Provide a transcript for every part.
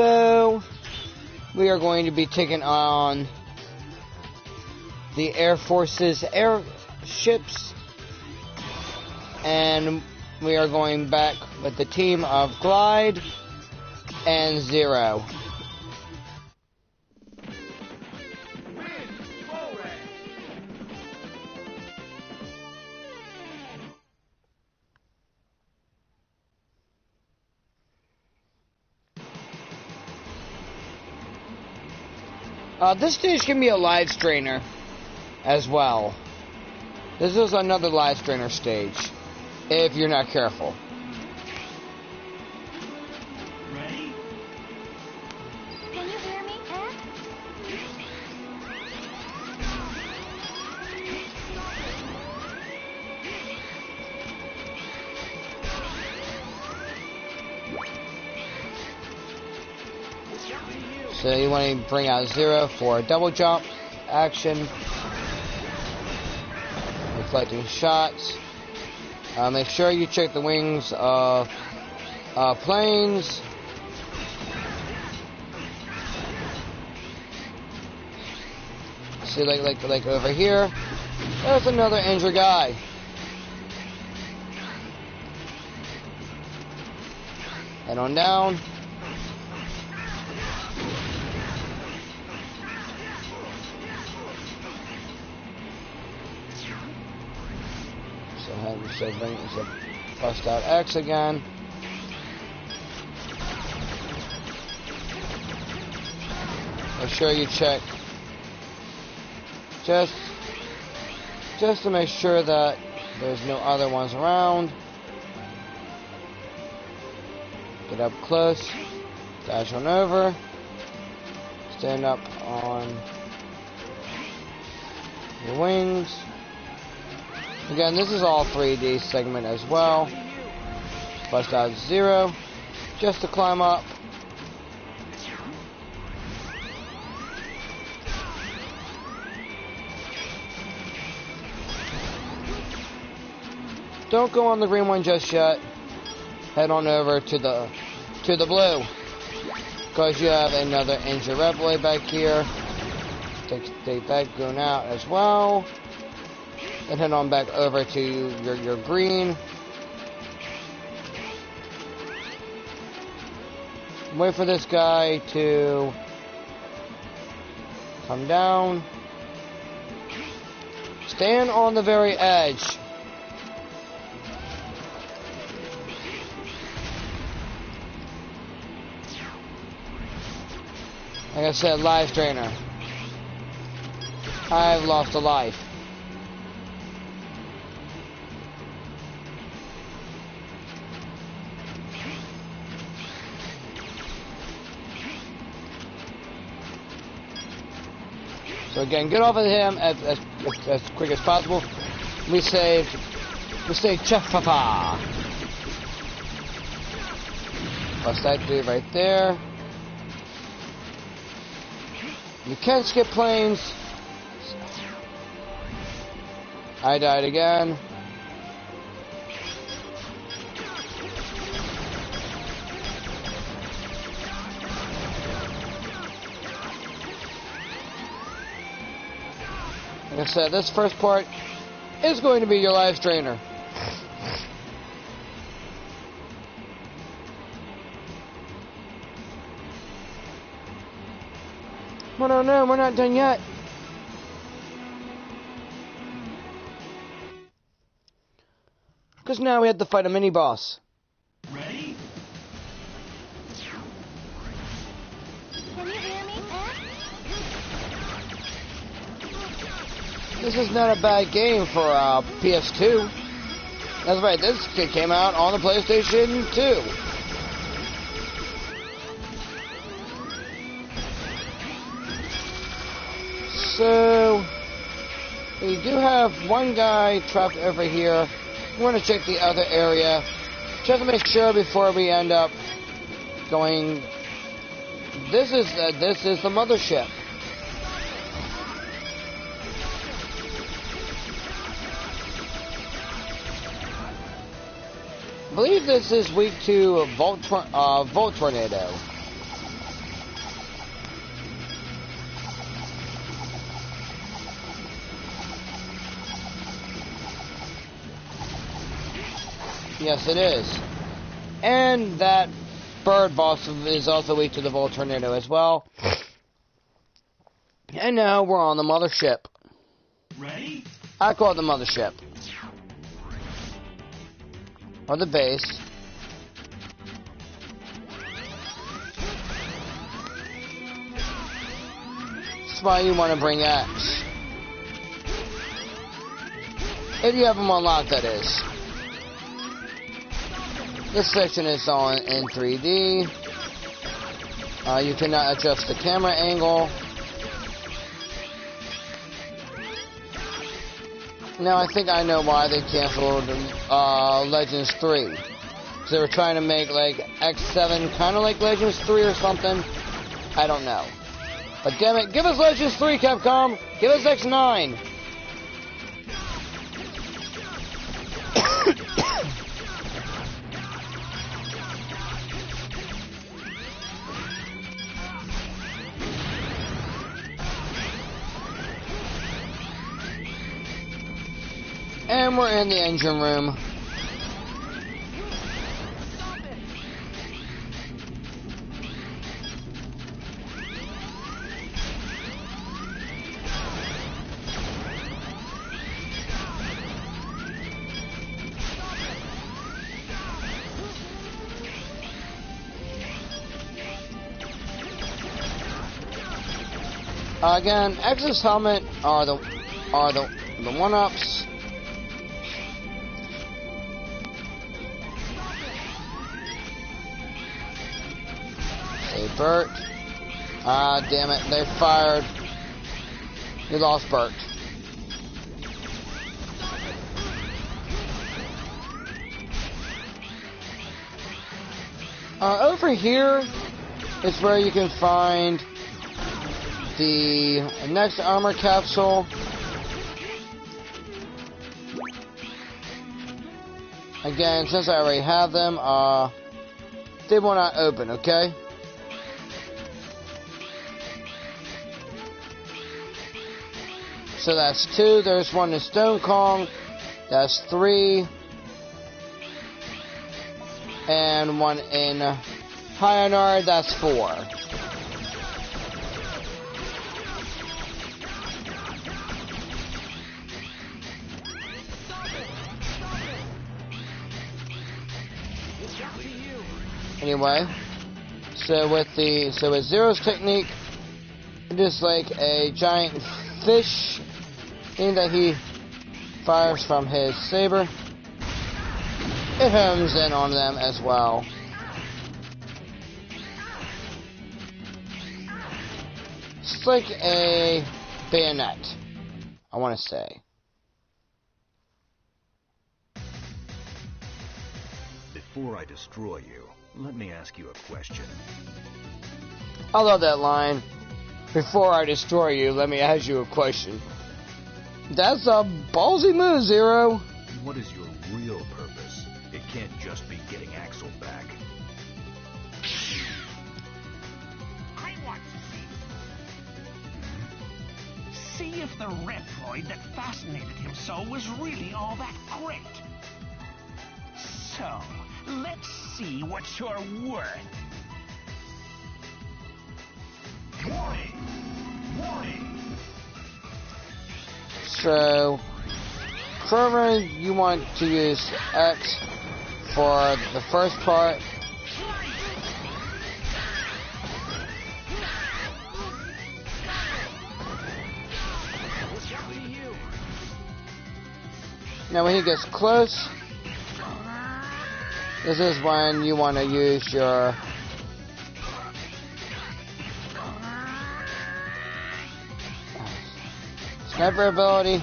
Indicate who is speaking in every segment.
Speaker 1: So, we are going to be taking on the Air Force's airships, and we are going back with the team of Glide and Zero. This stage can be a live strainer as well. This is another live strainer stage, if you're not careful.
Speaker 2: Ready?
Speaker 3: Can you hear me, Ed?
Speaker 1: So you want to bring out Zero for a double jump action. Reflecting shots. Make sure you check the wings of planes. See, like over here, there's another injured guy. Head on down. So bust out X again. Make sure you check just to make sure that there's no other ones around. Get up close, dash on over, stand up on your wings. Again, this is all 3D segment as well. Bust out Zero, just to climb up. Don't go on the green one just yet. Head on over to the blue, because you have another injured Reploid back here. Take that going out as well. And head on back over to your green. Wait for this guy to come down. Stand on the very edge. Like I said, live strainer. I've lost a life. So again, get off of him as quick as possible. We say Chef-Papa. Bust that dude right there. You can skip planes. I died again. Like I said, this first part is going to be your live strainer. Oh no, we're not done yet. Because now we have to fight a mini-boss.
Speaker 2: Ready?
Speaker 3: Can you hear me, Ed?
Speaker 1: This is not a bad game for PS2. That's right, this came out on the PlayStation 2. So, we do have one guy trapped over here. We want to check the other area, just to make sure before we end up going. This is the mothership. I believe this is weak to Volt Tornado. Yes, it is. And that bird boss is also weak to the Volt Tornado as well. And now we're on the mothership.
Speaker 2: Ready?
Speaker 1: I call it the mothership. Or the base. That's why you want to bring X. If you have them unlocked, that is. This section is on in 3D. You cannot adjust the camera angle. Now I think I know why they canceled Legends 3. Because they were trying to make like X7 kind of like Legends 3 or something. I don't know. But damn it, give us Legends 3, Capcom! Give us X9! And we're in the engine room. Again, X's helmet are the one-ups. Hey, Bert. Ah, damn it. They fired. We lost Bert. Over here is where you can find the next armor capsule. Again, since I already have them, they will not open, okay? So that's 2. There's 1 in Stone Kong. That's 3. And 1 in Hyonar. That's 4. Anyway, so with Zero's technique, it is like a giant fish thing that he fires from his saber. It homes in on them as well. It's like a bayonet, I want to say.
Speaker 4: Before I destroy you, let me ask you a question.
Speaker 1: I love that line. Before I destroy you, let me ask you a question. That's a ballsy move, Zero.
Speaker 4: What is your real purpose? It can't just be getting Axel back.
Speaker 2: I want to see if the Retroid that fascinated him so was really all that great. So, let's see what you're worth. Warning! Warning!
Speaker 1: So, Trevor, you want to use X for the first part. Now when he gets close, this is when you want to use your sniper ability.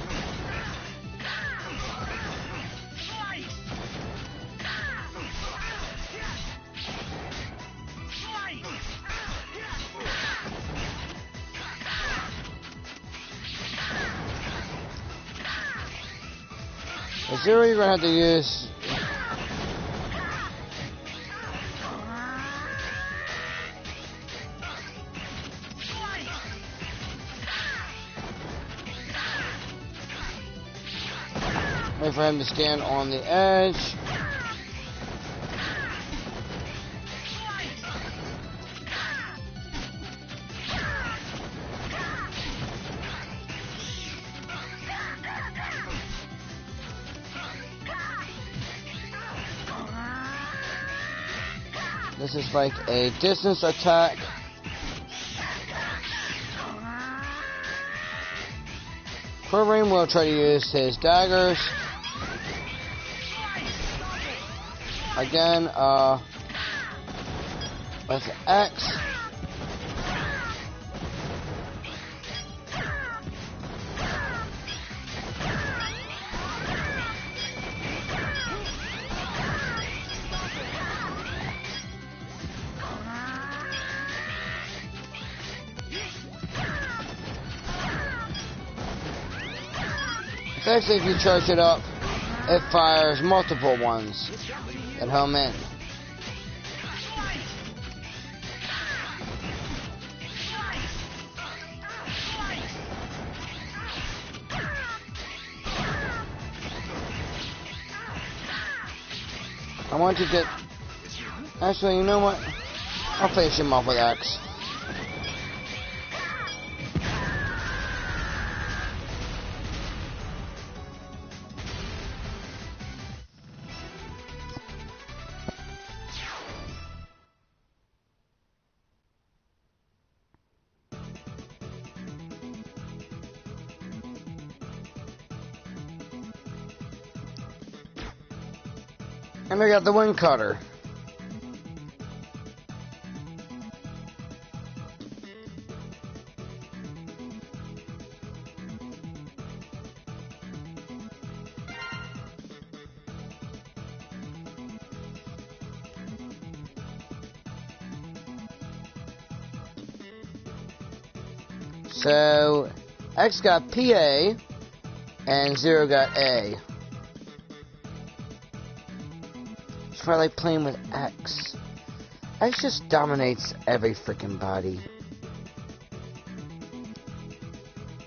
Speaker 1: The Zero, you're going to have to use wait for him to stand on the edge. This is like a distance attack. Quiverine will try to use his daggers. Again, with X. Especially if you charge it up, it fires multiple ones that home in. I want to get... Actually, you know what? I'll finish him off with X. And I got the Wind Cutter. So, X got PA, and Zero got A. I like playing with X. X just dominates every freaking body.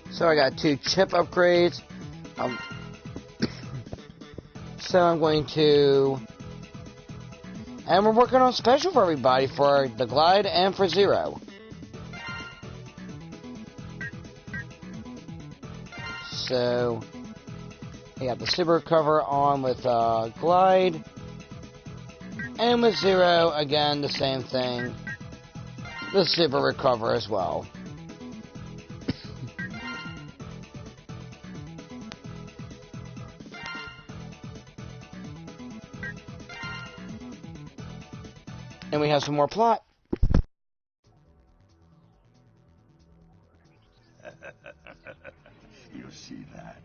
Speaker 1: So I got 2 chip upgrades. So I'm going to... And we're working on special for everybody, for the Glide and for Zero. So, I got the Super Recover on with Glide. And with Zero, again, the same thing. The Super Recover as well. And we have some more plot.
Speaker 4: You see that?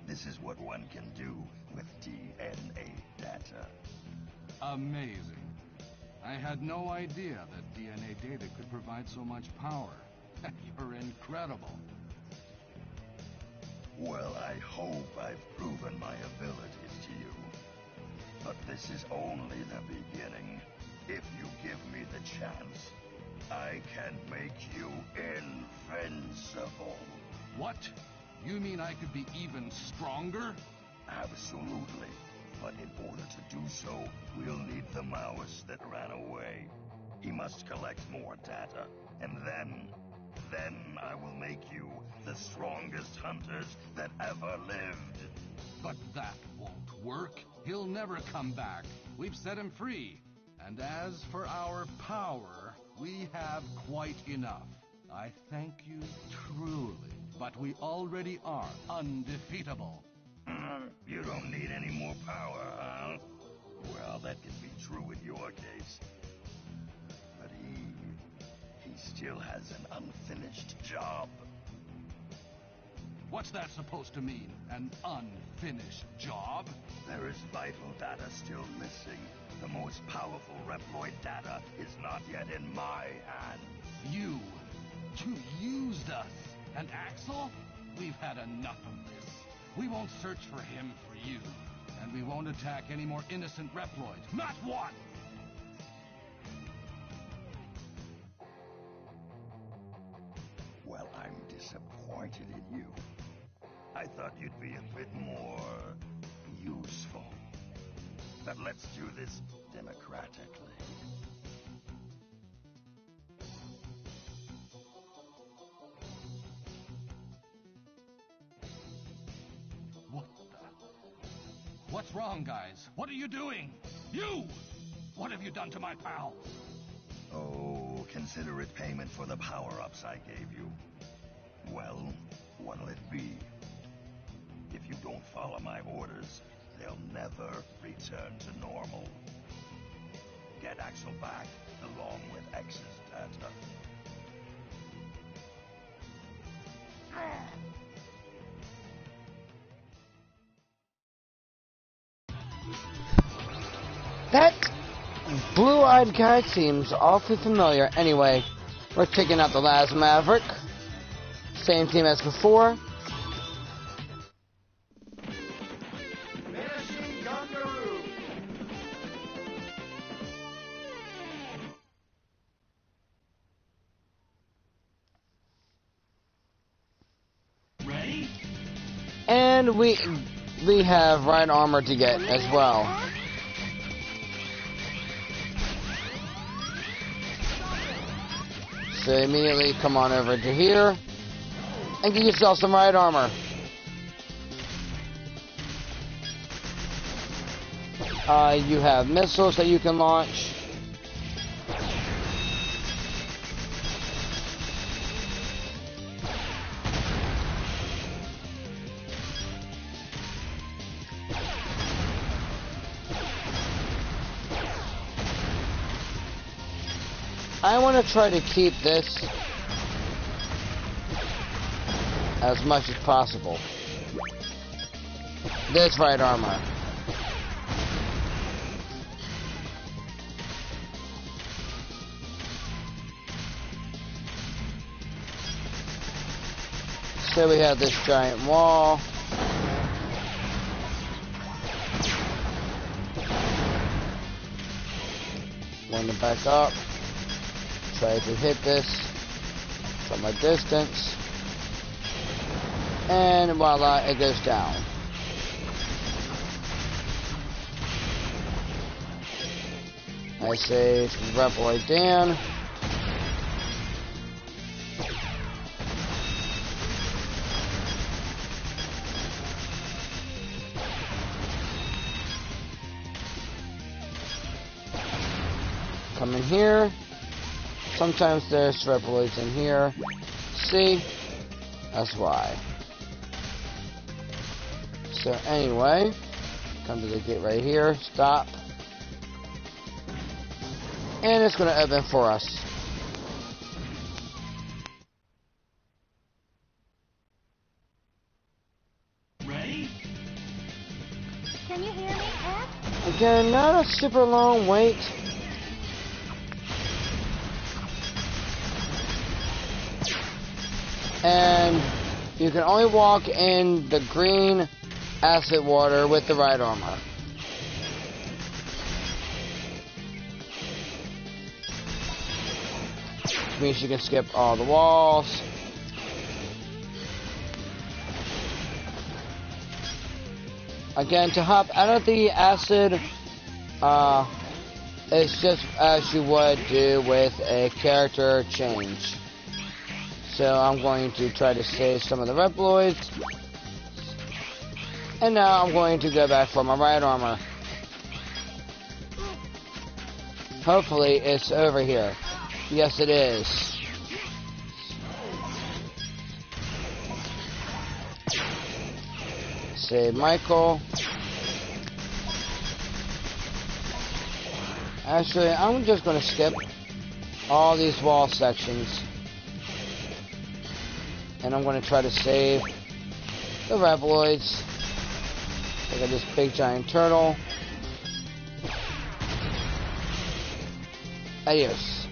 Speaker 4: This is what one can do with DNA data.
Speaker 5: Amazing. I had no idea that DNA data could provide so much power. You're incredible.
Speaker 4: Well, I hope I've proven my abilities to you. But this is only the beginning. If you give me the chance, I can make you invincible.
Speaker 5: What? You mean I could be even stronger?
Speaker 4: Absolutely. But in order to do so, we'll need the mouse that ran away. He must collect more data, and then I will make you the strongest hunters that ever lived.
Speaker 5: But that won't work. He'll never come back. We've set him free. And as for our power, we have quite enough. I thank you truly, but we already are undefeatable.
Speaker 4: You don't need any more power, huh? Well, that could be true in your case. But he still has an unfinished job.
Speaker 5: What's that supposed to mean? An unfinished job?
Speaker 4: There is vital data still missing. The most powerful Reploid data is not yet in my hands.
Speaker 5: You used us. And Axel? We've had enough of this. We won't search for him for you. And we won't attack any more innocent Reploids. Not one!
Speaker 4: Well, I'm disappointed in you. I thought you'd be a bit more useful. But let's do this democratically.
Speaker 5: What's wrong, guys? What are you doing? You! What have you done to my pal?
Speaker 4: Oh, consider it payment for the power-ups I gave you. Well, what'll it be? If you don't follow my orders, they'll never return to normal. Get Axel back, along with X's data.
Speaker 1: That blue-eyed guy seems awfully familiar. Anyway, we're taking out the last Maverick. Same team as before.
Speaker 6: Vanishing Kangaroo.
Speaker 2: Ready?
Speaker 1: And we have right armor to get as well. So immediately come on over to here and get yourself some right armor. You have missiles that you can launch. I want to try to keep this as much as possible. This right armor. So we have this giant wall. Want to back up. Try to hit this from a distance. And voila, it goes down. I say Reploid Dan. Come in here. Sometimes there's Reploids in here. See? That's why. So anyway, come to the gate right here. Stop. And it's going to open for us.
Speaker 2: Ready?
Speaker 3: Can you hear me, F?
Speaker 1: Again, not a super long wait. And you can only walk in the green acid water with the right armor. Which means you can skip all the walls. Again, to hop out of the acid, it's just as you would do with a character change. So I'm going to try to save some of the Reploids. And now I'm going to go back for my right armor. Hopefully it's over here. Yes, it is. Save Michael. Actually, I'm just going to skip all these wall sections. And I'm going to try to save the Reploids. Look at this big giant turtle. Adios.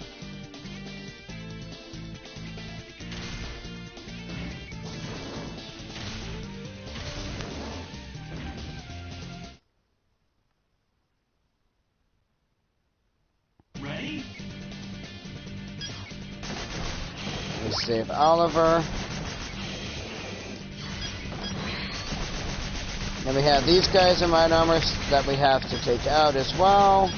Speaker 2: Ready?
Speaker 1: Let's save Oliver. And we have these guys in right armor that we have to take out as well.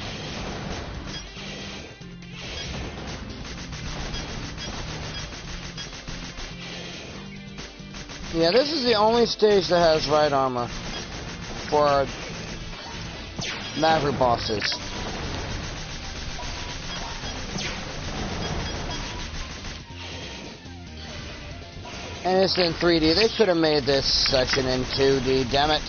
Speaker 1: Yeah, this is the only stage that has right armor for Maverick bosses. And it's in 3D. They could have made this section in 2D, damn it.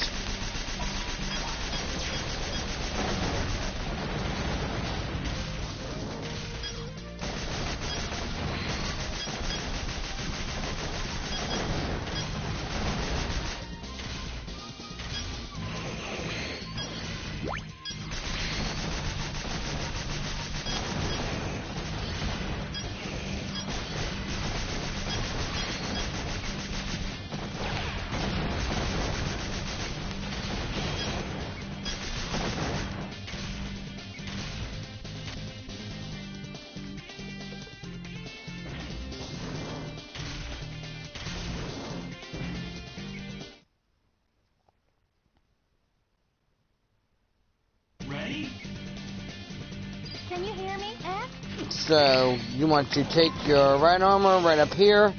Speaker 3: Can you hear me, F?
Speaker 1: So, you want to take your right armor right up here.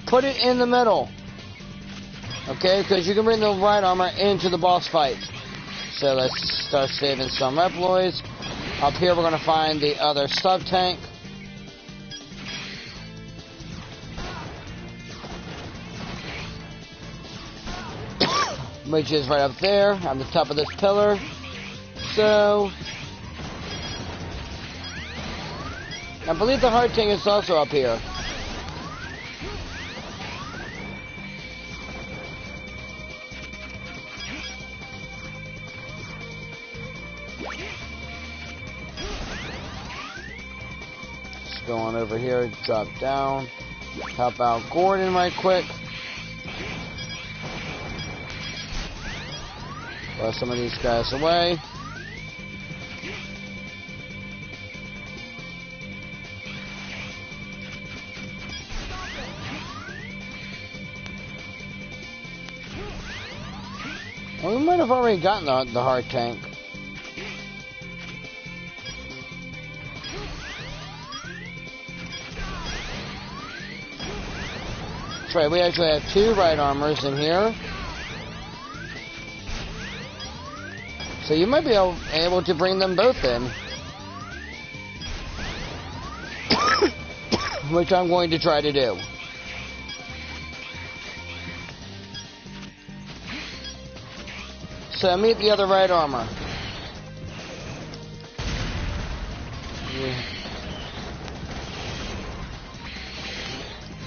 Speaker 1: Put it in the middle. Okay, because you can bring the right armor into the boss fight. So let's start saving some Reploids. Up here we're going to find the other sub-tank. Which is right up there on the top of this pillar. So, I believe the hard tank is also up here. Let's go on over here, drop down, help out Gordon right quick. Blow some of these guys away. Well, we might have already gotten the hard tank. That's right, we actually have 2 right armors in here. So you might be able to bring them both in. Which I'm going to try to do. So meet the other right armor.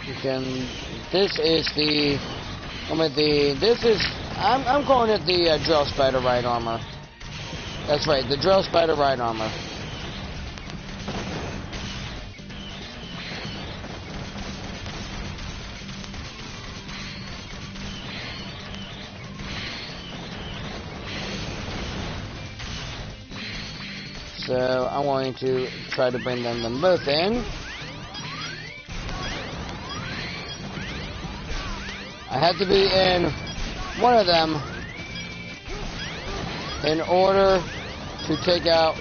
Speaker 1: You can. This is the. This is. I'm calling it the Drill Spider right armor. That's right, the Drill Spider right armor. So I'm going to try to bring them both in. I have to be in one of them in order to take out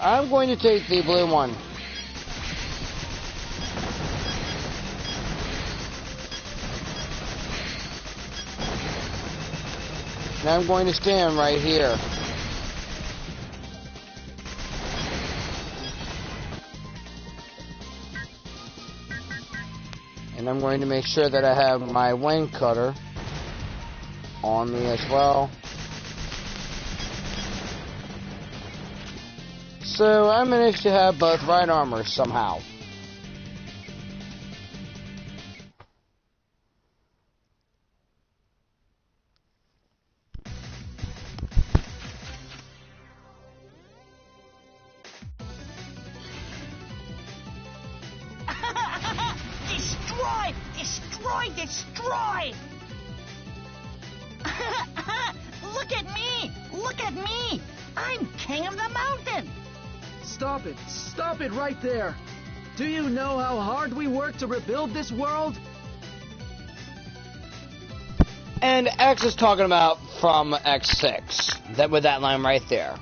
Speaker 1: I'm going to take the blue one. And I'm going to stand right here. And I'm going to make sure that I have my wing cutter on me as well. So I managed to have both right armors somehow.
Speaker 2: Destroy! Destroy! Destroy! Look at me! Look at me! I'm king of the mountain!
Speaker 6: Stop it! Stop it right there! Do you know how hard we worked to rebuild this world?
Speaker 1: And X is talking about from X6. That with that line right there.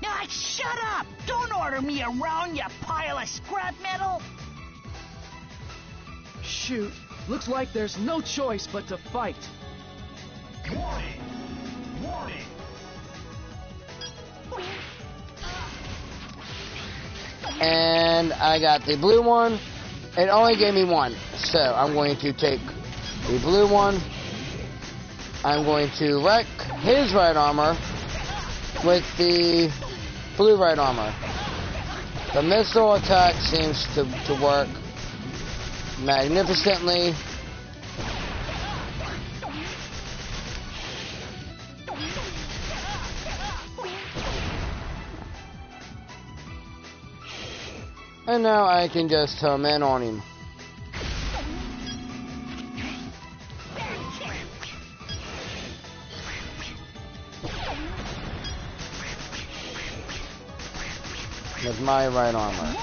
Speaker 2: Now, shut up! Don't order me around, you pile of scrap metal!
Speaker 6: Shoot, looks like there's no choice but to fight.
Speaker 4: Warning! Warning!
Speaker 1: and I got the blue one. It only gave me one, so I'm going to take the blue one. I'm going to wreck his right armor with the blue right armor. The missile attack seems to work magnificently. And now I can just home in on him. With my right armor.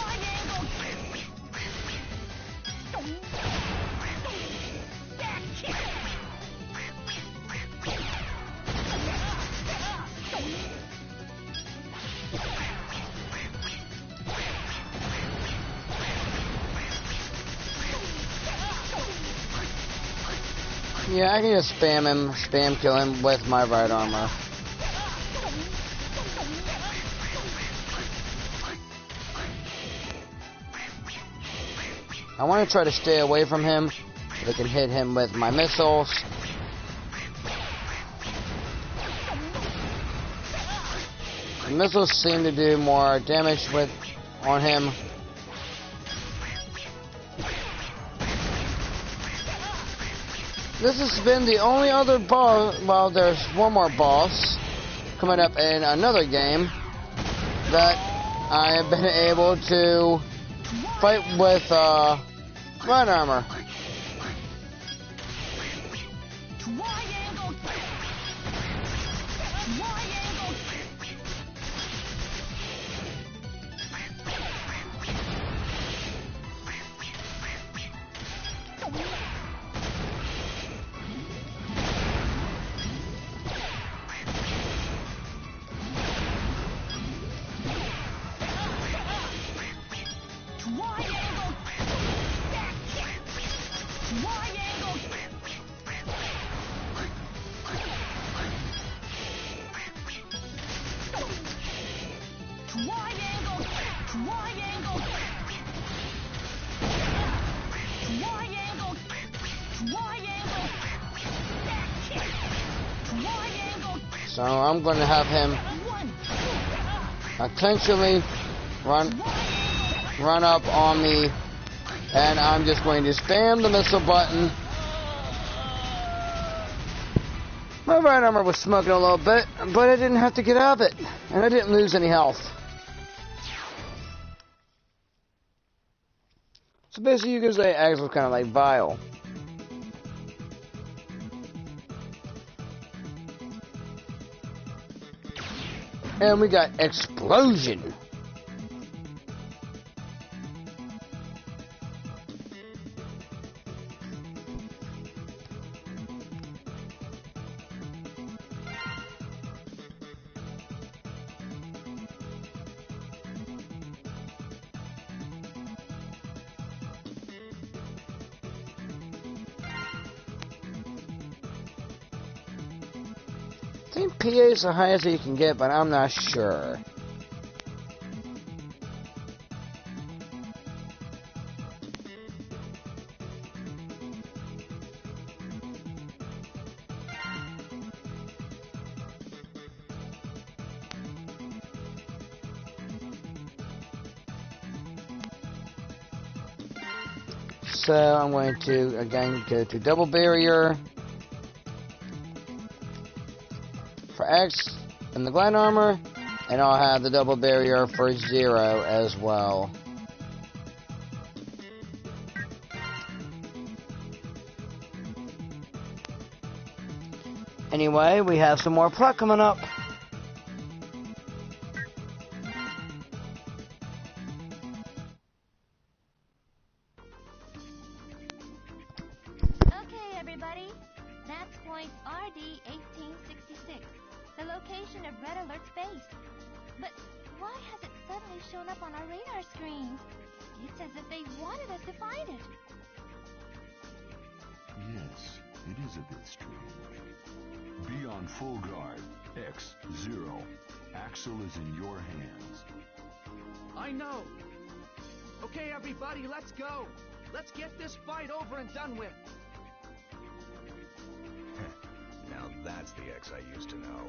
Speaker 1: Yeah, I can just spam kill him with my right armor. I want to try to stay away from him. I can hit him with my missiles. The missiles seem to do more damage on him. This has been the only other boss. Well, there's one more boss coming up in another game that I have been able to fight with right armor. So I'm going to have him potentially run up on me, and I'm just going to spam the missile button. My right armor was smoking a little bit, but I didn't have to get out of it, and I didn't lose any health. So basically you could say Axe was kind of like Vile. And we got Explosion. I think PA is the highest that you can get, but I'm not sure. So I'm going to again go to double barrier. For X and the Glide Armor, and I'll have the double barrier for Zero as well. Anyway, we have some more plot coming up.
Speaker 3: Okay, everybody. That's point RD-1866. The location of Red Alert's base. But why has it suddenly shown up on our radar screen? It's as if they wanted us to find it.
Speaker 7: Yes, it is a bit strange. Be on full guard. X-Zero. Axel is in your hands.
Speaker 6: I know. Okay, everybody, let's go. Let's get this fight over and done with.
Speaker 8: Now that's the X I used to know.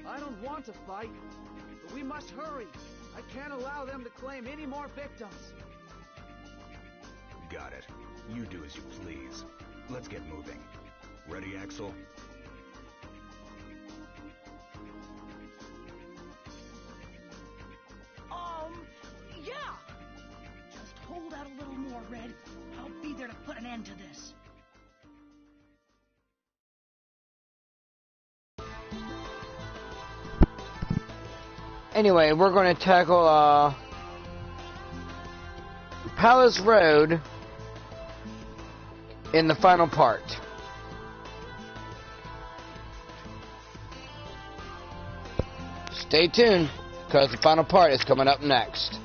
Speaker 6: I don't want to fight, but we must hurry. I can't allow them to claim any more victims.
Speaker 8: Got it. You do as you please. Let's get moving. Ready, Axel?
Speaker 9: Yeah! Just hold out a little more, Red. I'll be there to put an end to this.
Speaker 1: Anyway, we're going to tackle Palace Road in the final part. Stay tuned, because the final part is coming up next.